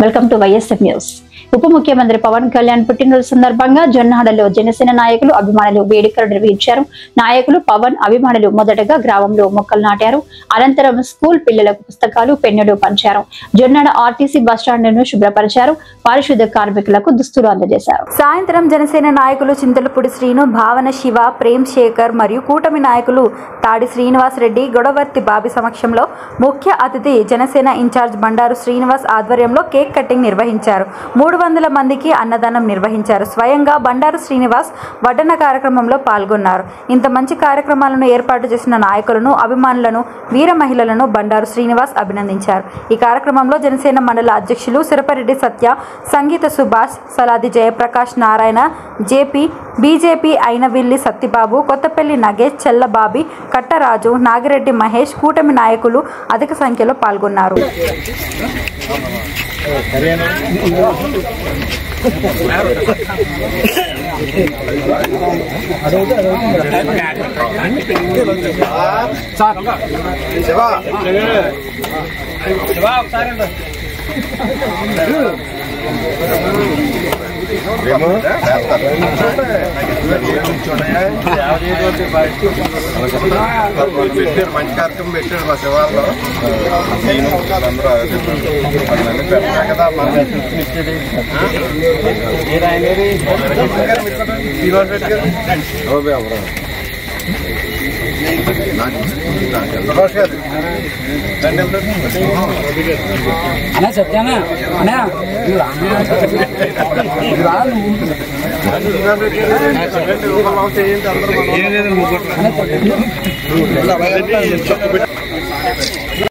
Welcome to వైఎస్ఎఫ్ news. ఉప ముఖ్యమంత్రి పవన్ కళ్యాణ్ పుట్టినరోజు సందర్భంగా జొన్నాడలో జనసేన నాయకులు అభిమానులు వేడుకలు నిర్వహించారు. నాయకులు పవన్ అభిమానులు మొదటగా గ్రామంలో మొక్కలు నాటారు. అనంతరం స్కూల్ పిల్లలకు పుస్తకాలు, పెన్నులు పంచారు. జొన్నాడ ఆర్టీసీ బస్టాండ్ ను శుభ్రపరిచారు. పారిశుద్ధ్య కార్మికులకు దుస్తులు అందజేశారు. సాయంత్రం జనసేన నాయకులు చింతలపూడి శ్రీను, భావన శివ, ప్రేమ్ శేఖర్ మరియు కూటమి నాయకులు తాడి శ్రీనివాస్ రెడ్డి, గొడవర్తి బాబి సమక్షంలో ముఖ్య అతిథి జనసేన ఇన్ఛార్జ్ బండారు శ్రీనివాస్ ఆధ్వర్యంలో కేక్ కటింగ్ నిర్వహించారు. 300 మందికి అన్నదానం నిర్వహించారు. స్వయంగా బండారు శ్రీనివాస్ వడ్డన కార్యక్రమంలో పాల్గొన్నారు. ఇంత మంచి కార్యక్రమాలను ఏర్పాటు చేసిన నాయకులను, అభిమానులను, వీర మహిళలను బండారు శ్రీనివాస్ అభినందించారు. ఈ కార్యక్రమంలో జనసేన మండల అధ్యక్షులు సిరపరెడ్డి సత్య, సంగీత సుభాష్, సలాది జయప్రకాష్, నారాయణ, జేపీ, బీజేపీ అయినవిల్లి సత్తిబాబు, కొత్తపల్లి నగేష్, చెల్లబాబి, కట్టరాజు, నాగిరెడ్డి మహేష్, కూటమి నాయకులు అధిక సంఖ్యలో పాల్గొన్నారు. మంచి కార్యక్రమం పెట్టాడు మా శివాల్లో. అన్నా సత్యానా అన్నా చేయండి అందరూ.